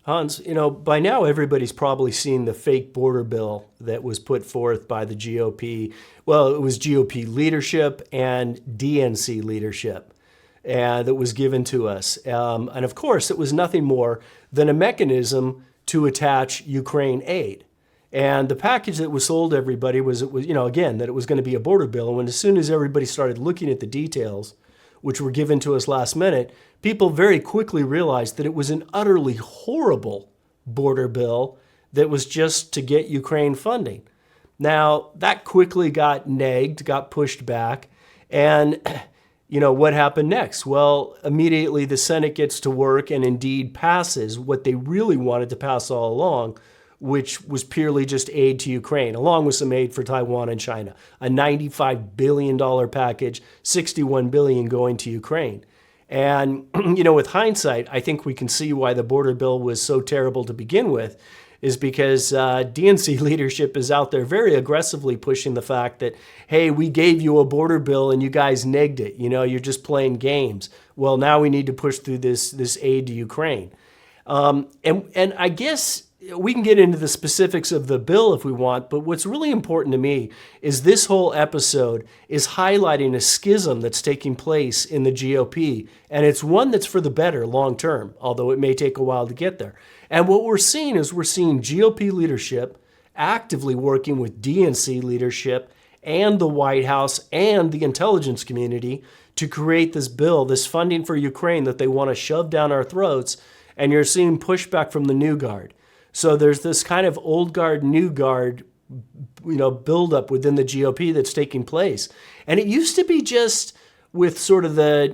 Hans, by now everybody's probably seen the fake border bill that was put forth by the GOP. Well, it was GOP leadership and DNC leadership that was given to us. And of course, it was nothing more than a mechanism to attach Ukraine aid. And the package that was sold to everybody was, again, that it was going to be a border bill. And when as soon as everybody started looking at the details, which were given to us last minute, people very quickly realized that it was an utterly horrible border bill that was just to get Ukraine funding. Now, that quickly got negged, got pushed back. And, what happened next? Well, immediately the Senate gets to work and indeed passes what they really wanted to pass all along, which was purely just aid to Ukraine, along with some aid for Taiwan and China. A $95 billion package, $61 billion going to Ukraine. And, with hindsight, I think we can see why the border bill was so terrible to begin with, is because DNC leadership is out there very aggressively pushing the fact that, hey, we gave you a border bill and you guys negged it. You're just playing games. Well, now we need to push through this aid to Ukraine. And I guess we can get into the specifics of the bill if we want, but what's really important to me is this whole episode is highlighting a schism that's taking place in the GOP, and it's one that's for the better long term, although it may take a while to get there. And what we're seeing is GOP leadership actively working with DNC leadership and the White House and the intelligence community to create this bill, this funding for Ukraine that they want to shove down our throats, and you're seeing pushback from the new guard. So there's this kind of old guard, new guard, buildup within the GOP that's taking place. And it used to be just with sort of the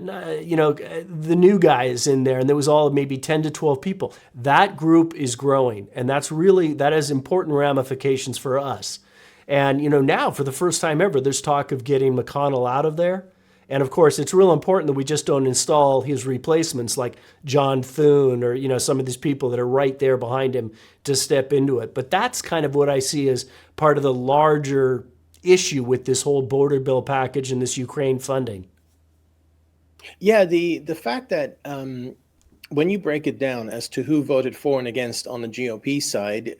new guys in there, and there was all maybe 10 to 12 people. That group is growing, and that has important ramifications for us. And, now for the first time ever, there's talk of getting McConnell out of there. And of course, it's real important that we just don't install his replacements like John Thune or, some of these people that are right there behind him to step into it. But that's kind of what I see as part of the larger issue with this whole border bill package and this Ukraine funding. Yeah, the fact that when you break it down as to who voted for and against on the GOP side,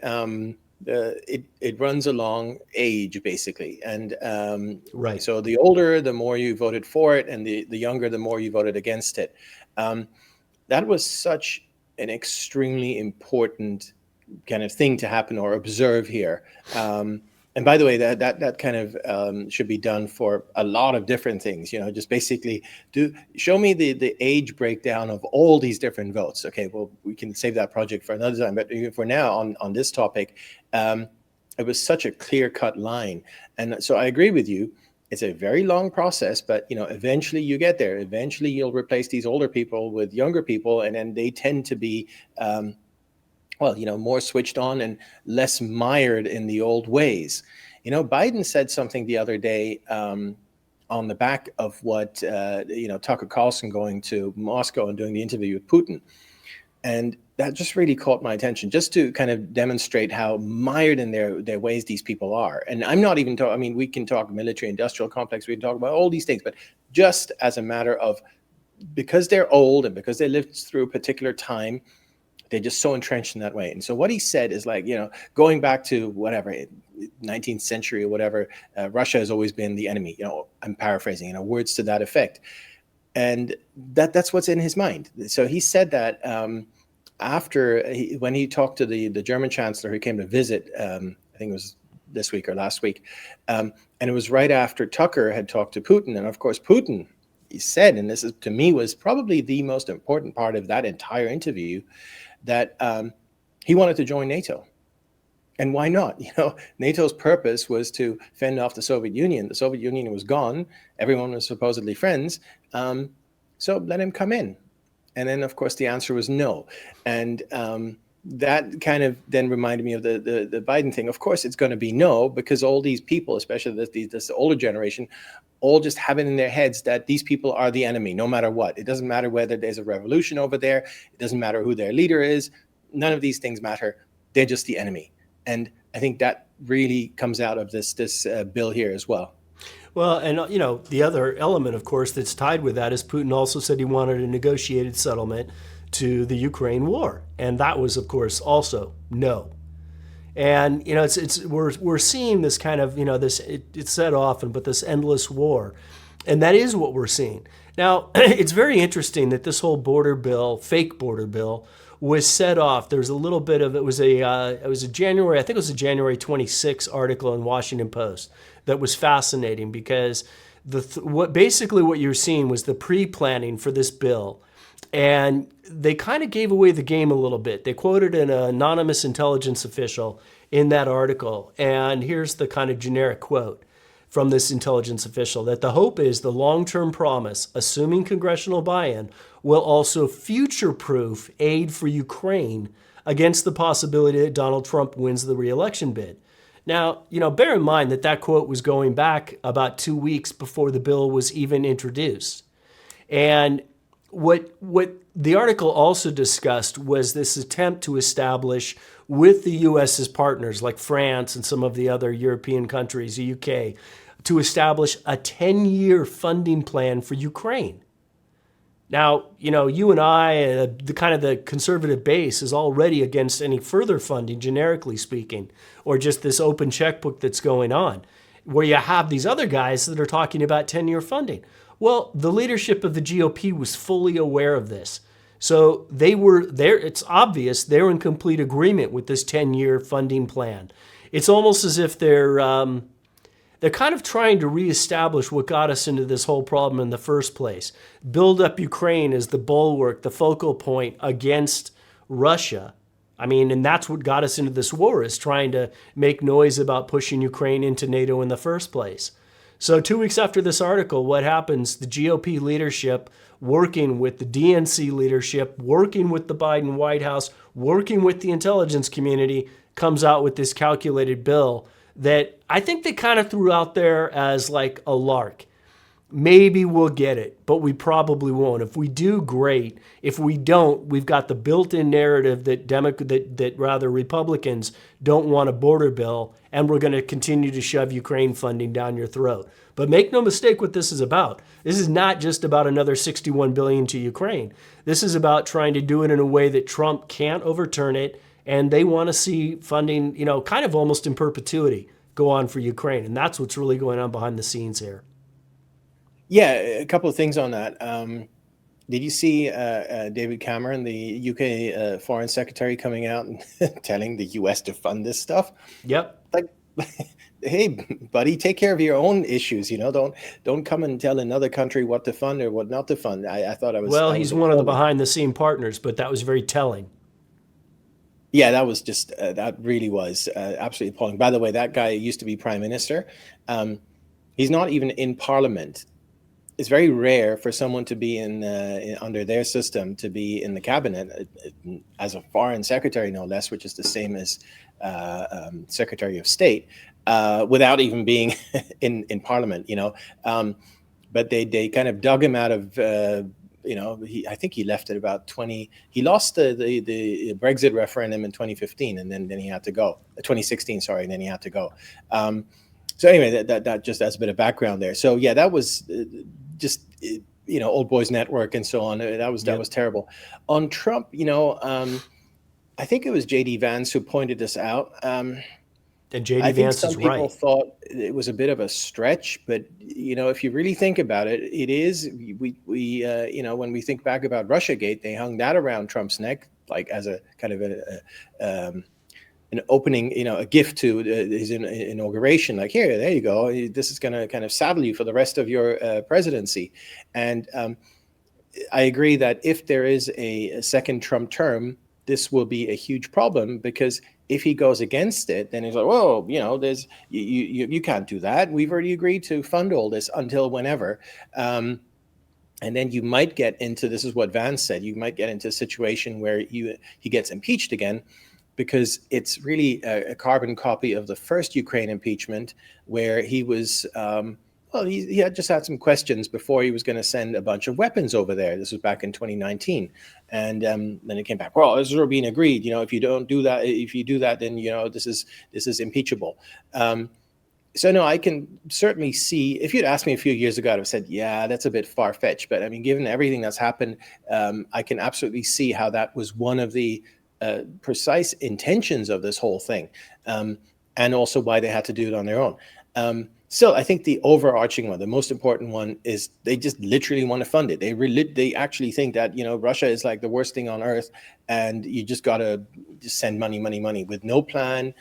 it runs along age basically, and right. So the older, the more you voted for it, and the younger, the more you voted against it. That was such an extremely important kind of thing to happen or observe here. And by the way, that kind of should be done for a lot of different things. Just basically show me the age breakdown of all these different votes. Okay, well, we can save that project for another time. But for now, on this topic, it was such a clear-cut line. And so I agree with you. It's a very long process, but eventually you get there. Eventually you'll replace these older people with younger people, and then they tend to be more switched on and less mired in the old ways. Biden said something the other day on the back of what, Tucker Carlson going to Moscow and doing the interview with Putin. And that just really caught my attention, just to kind of demonstrate how mired in their ways these people are. And I'm not even talking, we can talk military industrial complex, we can talk about all these things, but just as a matter of, because they're old and because they lived through a particular time, they're just so entrenched in that way. And so what he said is like, going back to whatever, 19th century or whatever, Russia has always been the enemy. I'm paraphrasing, words to that effect. And that's what's in his mind. So he said that when he talked to the German chancellor who came to visit, I think it was this week or last week, and it was right after Tucker had talked to Putin. And of course, Putin, he said, and this is to me was probably the most important part of that entire interview, that he wanted to join NATO. And why not? NATO's purpose was to fend off the Soviet Union. The Soviet Union was gone. Everyone was supposedly friends. So let him come in. And then, of course, the answer was no. And that kind of then reminded me of the Biden thing. Of course, it's going to be no, because all these people, especially this older generation, all just have it in their heads that these people are the enemy, no matter what. It doesn't matter whether there's a revolution over there. It doesn't matter who their leader is. None of these things matter. They're just the enemy. And I think that really comes out of this bill here as well. Well, and the other element, of course, that's tied with that is Putin also said he wanted a negotiated settlement to the Ukraine war. And that was, of course, also no. And we're seeing this kind of it's said often, but this endless war, and that is what we're seeing now. It's very interesting that this whole border bill, fake border bill, was set off. There's a little bit of it was a January, I think it was a January 26 article in Washington Post that was fascinating because what you're seeing was the pre-planning for this bill. And they kind of gave away the game a little bit. They quoted an anonymous intelligence official in that article. And here's the kind of generic quote from this intelligence official, that the hope is the long-term promise, assuming congressional buy-in, will also future-proof aid for Ukraine against the possibility that Donald Trump wins the re-election bid. Now, bear in mind that that quote was going back about 2 weeks before the bill was even introduced. And what the article also discussed was this attempt to establish with the U.S. as partners, like France and some of the other European countries, the UK, to establish a 10-year funding plan for Ukraine. Now, you and I, the conservative base is already against any further funding, generically speaking, or just this open checkbook that's going on, where you have these other guys that are talking about 10-year funding. Well, the leadership of the GOP was fully aware of this. So they were there. It's obvious they're in complete agreement with this 10-year funding plan. It's almost as if they're kind of trying to reestablish what got us into this whole problem in the first place. Build up Ukraine as the bulwark, the focal point against Russia. I mean, and that's what got us into this war, is trying to make noise about pushing Ukraine into NATO in the first place. So 2 weeks after this article, what happens? The GOP leadership, working with the DNC leadership, working with the Biden White House, working with the intelligence community, comes out with this calculated bill that I think they kind of threw out there as like a lark. Maybe we'll get it, but we probably won't. If we do, great. If we don't, we've got the built-in narrative that rather Republicans don't want a border bill, and we're going to continue to shove Ukraine funding down your throat. But make no mistake what this is about. This is not just about another $61 billion to Ukraine. This is about trying to do it in a way that Trump can't overturn it, and they want to see funding, kind of almost in perpetuity go on for Ukraine. And that's what's really going on behind the scenes here. Yeah, a couple of things on that. Did you see David Cameron, the UK Foreign Secretary, coming out and telling the US to fund this stuff? Yep. Like, hey, buddy, take care of your own issues. Don't come and tell another country what to fund or what not to fund. I thought I was. Well, I he's was one of the behind-the-scene partners, but that was very telling. Yeah, that was just that really was absolutely appalling. By the way, that guy used to be prime minister. He's not even in parliament. It's very rare for someone to be under their system to be in the cabinet as a foreign secretary, no less, which is the same as Secretary of State, without even being in parliament. But they kind of dug him out of. I think he left at about 20. He lost the Brexit referendum in 2015, and then he had to go. 2016, sorry, and then he had to go. So anyway, that just as a bit of background there. So yeah, that was just Old Boys Network and so on. That was terrible. On Trump, I think it was J.D. Vance who pointed this out. And J.D. I think Vance some is people right. thought it was a bit of a stretch, but if you really think about it, it is. We when we think back about Russiagate, they hung that around Trump's neck like as a kind of an opening, a gift to his inauguration. Like, here, there you go. This is going to kind of saddle you for the rest of your presidency. And I agree that if there is a second Trump term, this will be a huge problem, because if he goes against it, then he's like, whoa, there's you can't do that. We've already agreed to fund all this until whenever. And then you might get into, this is what Vance said, you might get into a situation where he gets impeached again, because it's really a carbon copy of the first Ukraine impeachment, where he was, he had just had some questions before he was going to send a bunch of weapons over there. This was back in 2019. And then it came back, well, this is being agreed. If you don't do that, if you do that, then, this is impeachable. So no, I can certainly see. If you'd asked me a few years ago, I'd have said, "Yeah, that's a bit far fetched." But I mean, given everything that's happened, I can absolutely see how that was one of the precise intentions of this whole thing, and also why they had to do it on their own. Still, I think the overarching one, the most important one, is they just literally want to fund it. They actually think that Russia is like the worst thing on earth, and you just gotta just send money, money, money with no plan.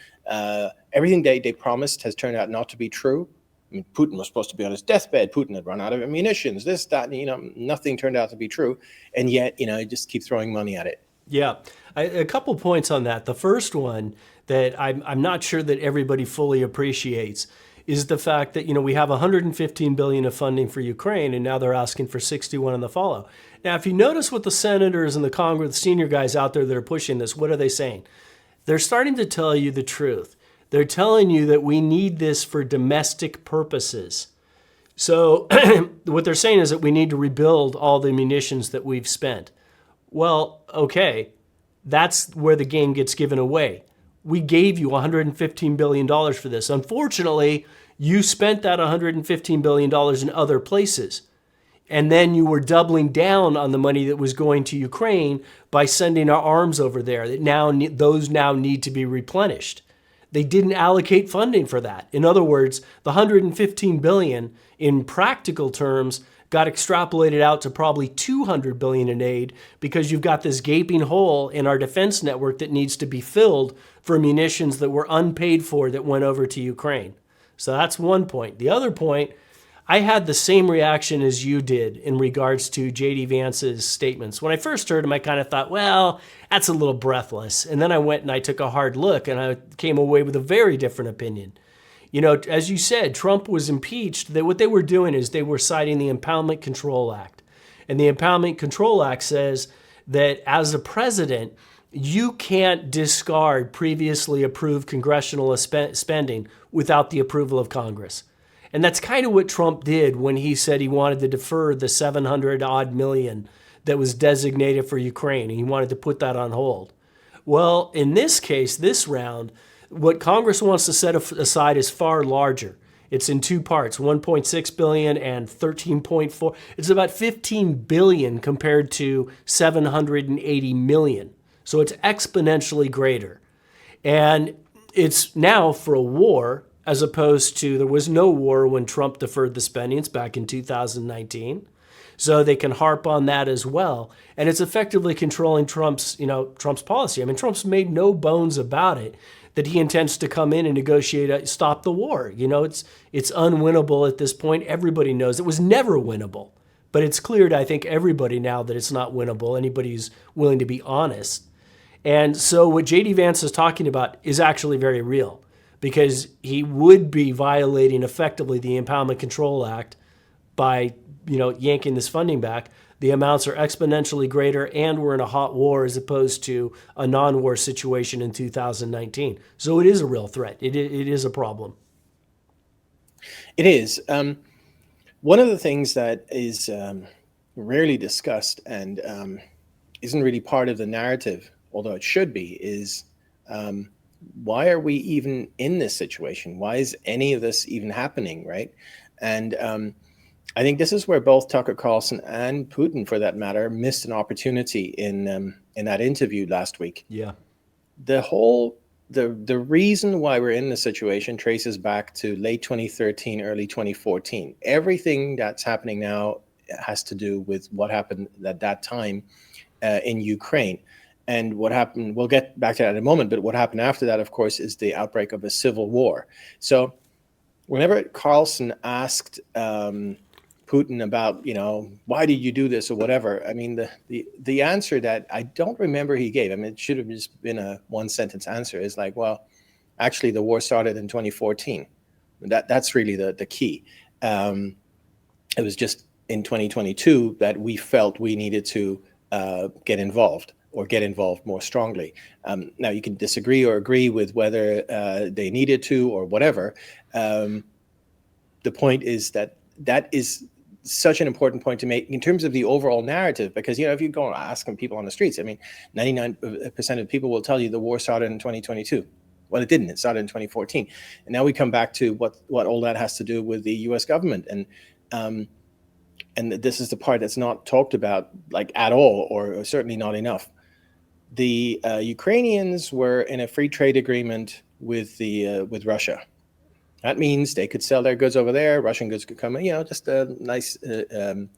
Everything they promised has turned out not to be true. I mean, Putin was supposed to be on his deathbed. Putin had run out of munitions. This, that, nothing turned out to be true, and yet you just keep throwing money at it. Yeah, a couple points on that. The first one that I'm not sure that everybody fully appreciates is the fact that we have 115 billion of funding for Ukraine, and now they're asking for 61 in the follow. Now, if you notice what the senators and the Congress, the senior guys out there that are pushing this, what are they saying? They're starting to tell you the truth. They're telling you that we need this for domestic purposes. So what they're saying is that we need to rebuild all the munitions that we've spent. Well, okay, that's where the game gets given away. We gave you $115 billion for this. Unfortunately, you spent that $115 billion in other places. And then you were doubling down on the money that was going to Ukraine by sending our arms over there. Those now need to be replenished. They didn't allocate funding for that. In other words, the $115 billion in practical terms got extrapolated out to probably $200 billion in aid because you've got this gaping hole in our defense network that needs to be filled for munitions that were unpaid for that went over to Ukraine. So that's one point. The other point, I had the same reaction as you did in regards to J.D. Vance's statements. When I first heard him, I kind of thought, well, that's a little breathless. And then I went and I took a hard look and I came away with a very different opinion. As you said, Trump was impeached. What they were doing is they were citing the Impoundment Control Act. And the Impoundment Control Act says that as a president, you can't discard previously approved congressional spending without the approval of Congress. And that's kind of what Trump did when he said he wanted to defer the 700 odd million that was designated for Ukraine. He wanted to put that on hold. Well, in this case, this round, what Congress wants to set aside is far larger. It's in two parts, 1.6 billion and 13.4. It's about 15 billion compared to 780 million. So it's exponentially greater. And it's now for a war, as opposed to there was no war when Trump deferred the spending. It's back in 2019. So they can harp on that as well. And it's effectively controlling Trump's policy. I mean, Trump's made no bones about it that he intends to come in and negotiate, stop the war. It's unwinnable at this point. Everybody knows it was never winnable. But it's clear to, I think, everybody now that it's not winnable. Anybody who's willing to be honest. And so what J.D. Vance is talking about is actually very real, because he would be violating effectively the Impoundment Control Act by yanking this funding back. The amounts are exponentially greater, and we're in a hot war as opposed to a non-war situation in 2019. So it is a real threat. It is a problem. It is. One of the things that is rarely discussed and isn't really part of the narrative, although it should be, is why are we even in this situation? Why is any of this even happening, right? And I think this is where both Tucker Carlson and Putin, for that matter, missed an opportunity in that interview last week. Yeah. The reason why we're in this situation traces back to late 2013, early 2014. Everything that's happening now has to do with what happened at that time in Ukraine. And what happened, we'll get back to that in a moment, but what happened after that, of course, is the outbreak of a civil war. So whenever Carlson asked Putin about, why did you do this or whatever, I mean, the answer that I don't remember he gave, I mean, it should have just been a one-sentence answer, is like, well, actually, the war started in 2014. That's really the key. It was just in 2022 that we felt we needed to get involved more strongly. Now, you can disagree or agree with whether they needed to or whatever. The point is that is such an important point to make in terms of the overall narrative, because, if you go asking people on the streets, I mean, 99% of people will tell you the war started in 2022. Well, it didn't. It started in 2014. And now we come back to what all that has to do with the US government. And this is the part that's not talked about like at all, or certainly not enough. The Ukrainians were in a free trade agreement with Russia. That means they could sell their goods over there. Russian goods could come in, just a nice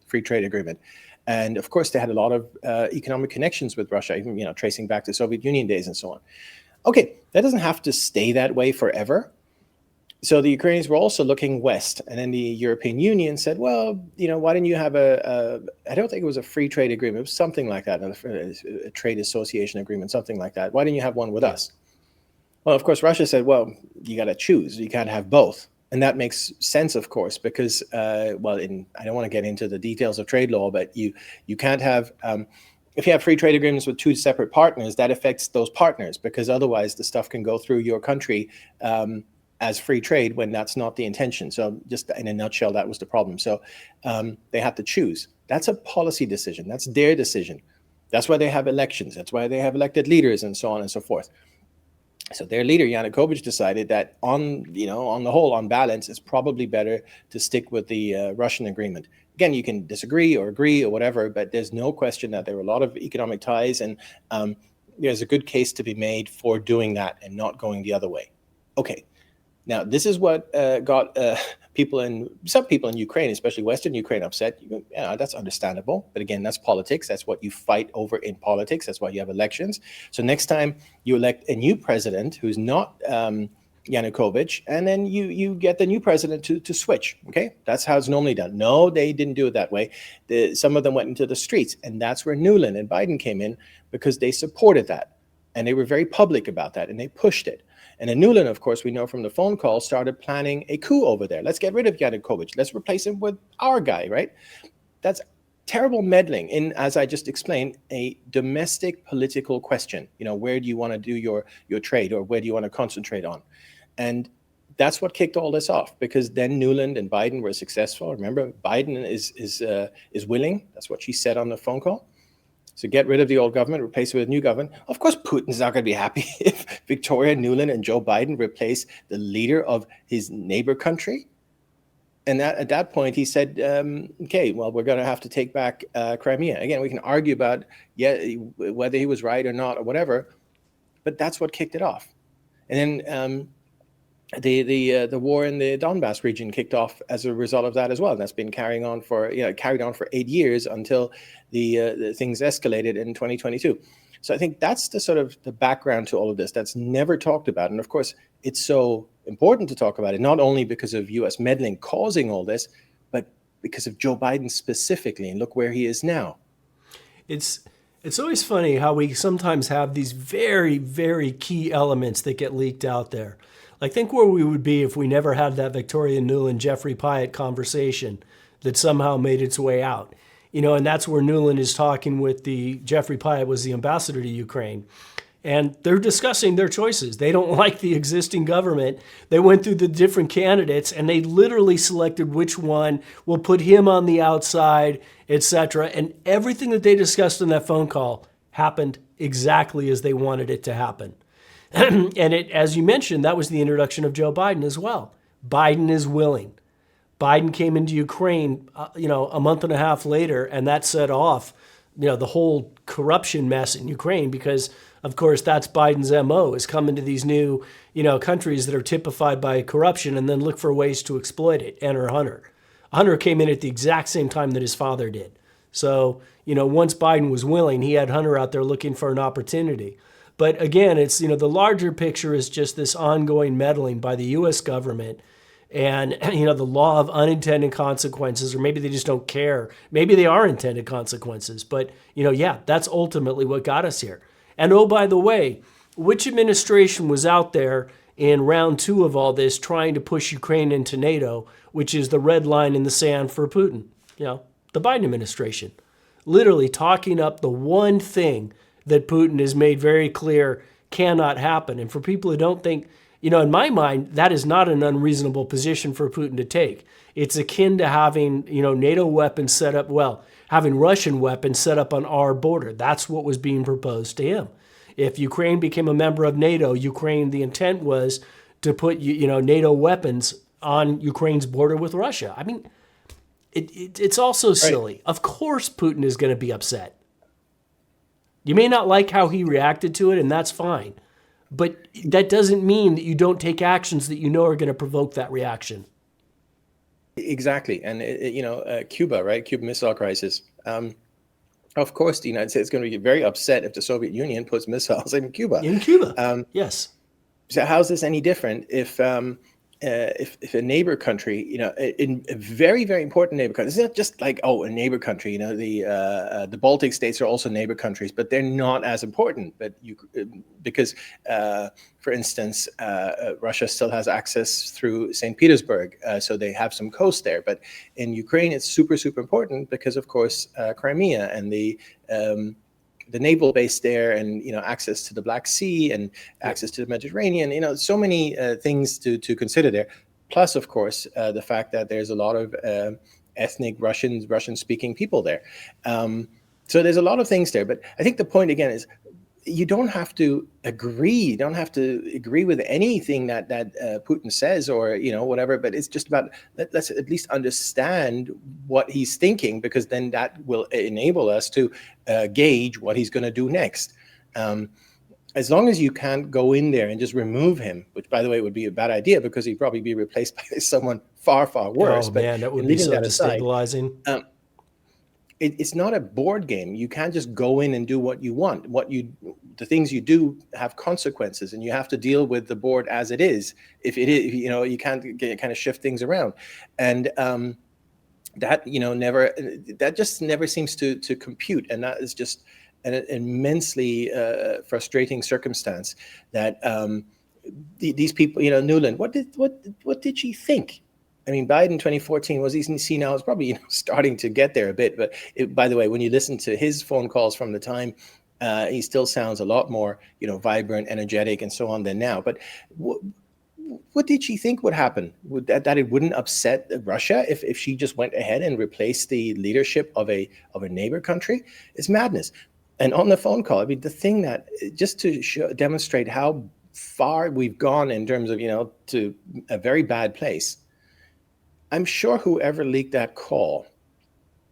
free trade agreement. And of course, they had a lot of economic connections with Russia, even, tracing back to Soviet Union days and so on. Okay, that doesn't have to stay that way forever. So the Ukrainians were also looking west, and then the European Union said, well, why don't you have I don't think it was a free trade agreement, it was something like that, a trade association agreement, something like that. Why don't you have one with us? Well, of course, Russia said, well, you got to choose. You can't have both. And that makes sense, of course, because, I don't want to get into the details of trade law, but you can't have, if you have free trade agreements with two separate partners, that affects those partners, because otherwise the stuff can go through your country as free trade when that's not the intention. So just in a nutshell, that was the problem. So they had to choose. That's a policy decision. That's their decision. That's why they have elections. That's why they have elected leaders and so on and so forth. So their leader, Yanukovych, decided that on the whole, on balance, it's probably better to stick with the Russian agreement. Again, you can disagree or agree or whatever, but there's no question that there were a lot of economic ties, and there's a good case to be made for doing that and not going the other way. Okay. Now, this is what got some people in Ukraine, especially Western Ukraine, upset. That's understandable. But again, that's politics. That's what you fight over in politics. That's why you have elections. So next time you elect a new president who's not Yanukovych, and then you get the new president to switch. Okay, that's how it's normally done. No, they didn't do it that way. Some of them went into the streets, and that's where Nuland and Biden came in, because they supported that. And they were very public about that, and they pushed it. And then Nuland, of course, we know from the phone call, started planning a coup over there. Let's get rid of Yanukovych. Let's replace him with our guy, right? That's terrible meddling in, as I just explained, a domestic political question. Where do you want to do your trade, or where do you want to concentrate on? And that's what kicked all this off, because then Nuland and Biden were successful. Remember, Biden is willing. That's what she said on the phone call. So get rid of the old government, replace it with a new government. Of course, Putin's not going to be happy if Victoria Nuland and Joe Biden replace the leader of his neighbor country. And at that point, he said, okay, well, we're going to have to take back Crimea. Again, we can argue about whether he was right or not or whatever, but that's what kicked it off. And then the war in the Donbass region kicked off as a result of that as well. That's been carried on for 8 years until the things escalated in 2022. So I think that's the sort of the background to all of this that's never talked about. And of course, it's so important to talk about it, not only because of U.S. meddling causing all this, but because of Joe Biden specifically. And look where he is now. It's always funny how we sometimes have these very, very key elements that get leaked out there. Like, think where we would be if we never had that Victoria Nuland, Jeffrey Pyatt conversation that somehow made its way out. And that's where Nuland is talking with Jeffrey Pyatt was the ambassador to Ukraine. And they're discussing their choices. They don't like the existing government. They went through the different candidates, and they literally selected which one will put him on the outside, etc. And everything that they discussed in that phone call happened exactly as they wanted it to happen. And as you mentioned, that was the introduction of Joe Biden as well. Biden is willing. Biden came into Ukraine, a month and a half later, and that set off, the whole corruption mess in Ukraine, because, of course, that's Biden's MO, is come into these new, countries that are typified by corruption and then look for ways to exploit it. Enter Hunter. Hunter came in at the exact same time that his father did. So, once Biden was willing, he had Hunter out there looking for an opportunity. But again, it's, the larger picture is just this ongoing meddling by the U.S. government and, the law of unintended consequences, or maybe they just don't care. Maybe they are intended consequences. But, that's ultimately what got us here. And oh, by the way, which administration was out there in round 2 of all this trying to push Ukraine into NATO, which is the red line in the sand for Putin? The Biden administration. Literally talking up the one thing that Putin has made very clear cannot happen. And for people who don't think, in my mind, that is not an unreasonable position for Putin to take. It's akin to having, NATO weapons set up, having Russian weapons set up on our border. That's what was being proposed to him. If Ukraine became a member of NATO, Ukraine, the intent was to put NATO weapons on Ukraine's border with Russia. I mean, it's also silly. Of course Putin is going to be upset. You may not like how he reacted to it, and that's fine. But that doesn't mean that you don't take actions that you know are going to provoke that reaction. Exactly. And, Cuba, right? Cuban Missile Crisis. Of course, the United States is going to be very upset if the Soviet Union puts missiles in Cuba. In Cuba, yes. So how's this any different if a neighbor country, in a very, very important neighbor country, it's not just like, a neighbor country, the Baltic states are also neighbor countries, but they're not as important. But because, for instance, Russia still has access through St. Petersburg, so they have some coast there. But in Ukraine, it's super, super important because, of course, Crimea and the naval base there, and access to the Black Sea and access to the Mediterranean. So many things to consider there. Plus, of course, the fact that there's a lot of ethnic Russian-speaking people there. So there's a lot of things there. But I think the point again is, you don't have to agree. You don't have to agree with anything that Putin says or whatever. But it's just about let's at least understand what he's thinking, because then that will enable us to gauge what he's going to do next. As long as you can't go in there and just remove him, which, by the way, would be a bad idea because he'd probably be replaced by someone far, far worse. Oh man, that would be so destabilizing. It's not a board game. You can't just go in and do what you want. The things you do have consequences, and you have to deal with the board as it is. If it is, you can't kind of shift things around, and that just never seems to compute, and that is just an immensely frustrating circumstance. That these people, Nuland, what did she think? I mean, Biden 2014 was easy to see now. It's probably starting to get there a bit. But by the way, when you listen to his phone calls from the time, he still sounds a lot more, vibrant, energetic, and so on than now. But what did she think would happen? That it wouldn't upset Russia if she just went ahead and replaced the leadership of a neighbor country? It's madness. And on the phone call, I mean, the thing that just to demonstrate how far we've gone in terms of to a very bad place. I'm sure whoever leaked that call,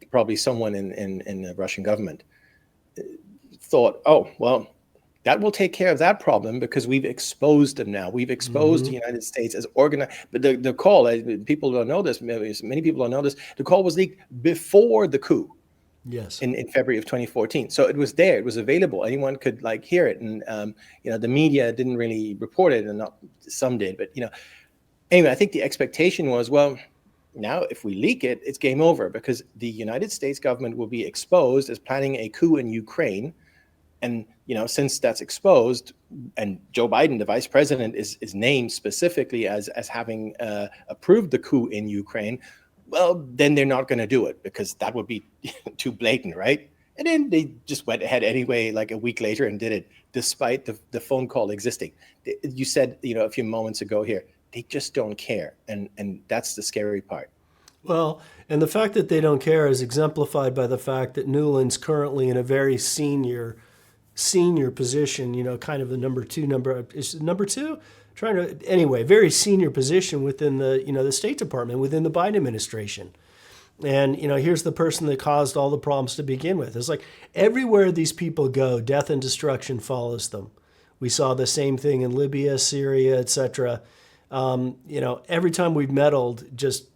probably someone in the Russian government, thought, oh, well, that will take care of that problem because we've exposed them now. We've exposed the United States as organized. But the call, people don't know this, many people don't know this, the call was leaked before the coup. Yes. In February of 2014. So it was there, it was available. Anyone could hear it. And, the media didn't really report it, and not some did. But, anyway, I think the expectation was, well, now, if we leak it, it's game over because the United States government will be exposed as planning a coup in Ukraine. And, since that's exposed, and Joe Biden, the vice president, is named specifically as having approved the coup in Ukraine, well, then they're not going to do it because that would be too blatant, right? And then they just went ahead anyway, like a week later, and did it despite the phone call existing. You said, a few moments ago here, they just don't care. And that's the scary part. Well, and the fact that they don't care is exemplified by the fact that Nuland's currently in a very senior position, kind of the number two, very senior position within the State Department, within the Biden administration. And, here's the person that caused all the problems to begin with. It's like everywhere these people go, death and destruction follows them. We saw the same thing in Libya, Syria, etc. Every time we've meddled, just,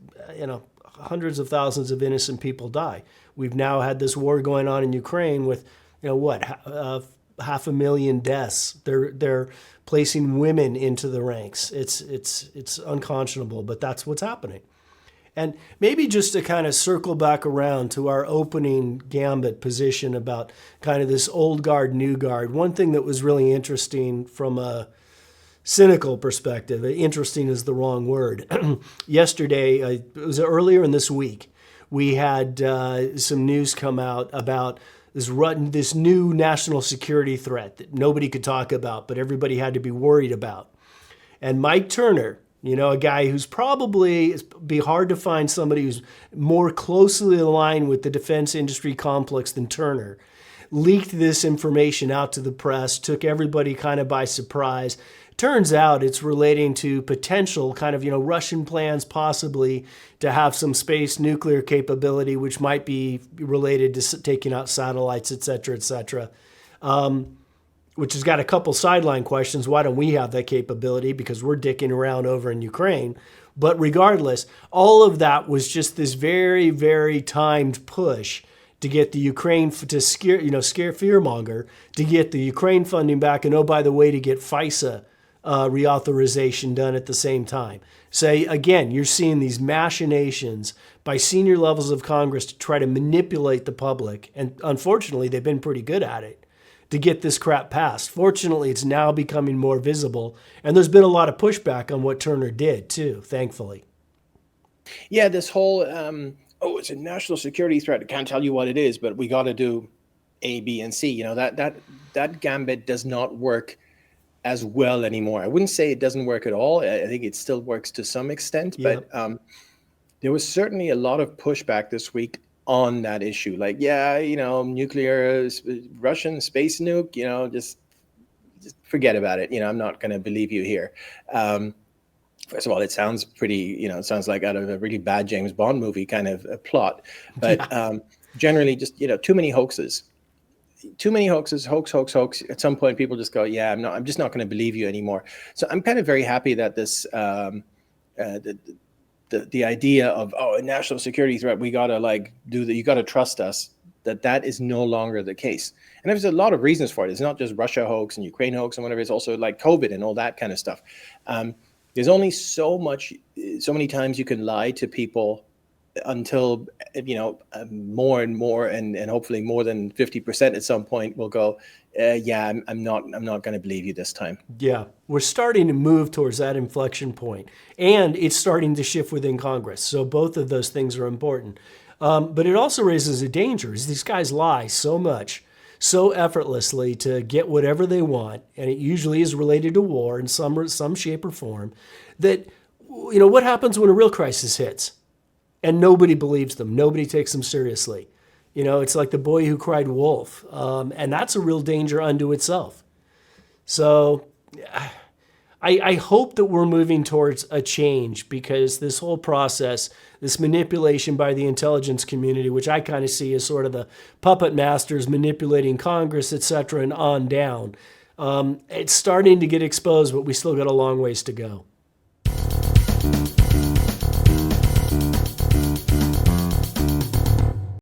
hundreds of thousands of innocent people die. We've now had this war going on in Ukraine with, 500,000 deaths. They're placing women into the ranks. It's unconscionable, but that's what's happening. And maybe just to kind of circle back around to our opening gambit position about kind of this old guard, new guard. One thing that was really interesting from a cynical perspective, interesting is the wrong word. Yesterday, it was earlier in this week, we had some news come out about this new national security threat that nobody could talk about, but everybody had to be worried about. And Mike Turner, a guy who's probably, it'd be hard to find somebody who's more closely aligned with the defense industry complex than Turner. leaked this information out to the press, took everybody kind of by surprise. Turns out it's relating to potential kind of, Russian plans possibly to have some space nuclear capability, which might be related to taking out satellites, et cetera, which has got a couple sideline questions. Why don't we have that capability? Because we're dicking around over in Ukraine. But regardless, all of that was just this very, very timed push to get the Ukraine to scare fearmonger, to get the Ukraine funding back, and oh, by the way, to get FISA reauthorization done at the same time. So again, you're seeing these machinations by senior levels of Congress to try to manipulate the public, and unfortunately, they've been pretty good at it, to get this crap passed. Fortunately, it's now becoming more visible, and there's been a lot of pushback on what Turner did too, thankfully. Yeah, this whole it's a national security threat. I can't tell you what it is, but we got to do A, B, and C. That gambit does not work as well anymore. I wouldn't say it doesn't work at all. I think it still works to some extent, but there was certainly a lot of pushback this week on that issue. Like, nuclear, Russian space nuke, just forget about it. I'm not going to believe you here. First of all, it sounds pretty, it sounds like out of a really bad James Bond movie kind of a plot. But generally just, too many hoaxes. Hoax. At some point, people just go, I'm just not going to believe you anymore. So I'm kind of very happy that this, the idea of, a national security threat, we got to you got to trust us, that is no longer the case. And there's a lot of reasons for it. It's not just Russia hoax and Ukraine hoax and whatever. It's also like COVID and all that kind of stuff. There's only so many times you can lie to people until, more and more, and hopefully more than 50% at some point will go, I'm not going to believe you this time. Yeah, we're starting to move towards that inflection point, and it's starting to shift within Congress. So both of those things are important. But it also raises a danger, is these guys lie so much, so effortlessly to get whatever they want, and it usually is related to war in some shape or form, that, what happens when a real crisis hits? And nobody believes them. Nobody takes them seriously. It's like the boy who cried wolf. And that's a real danger unto itself. So I hope that we're moving towards a change, because this whole process, this manipulation by the intelligence community, which I kind of see as sort of the puppet masters manipulating Congress, et cetera, and on down, it's starting to get exposed, but we still got a long ways to go.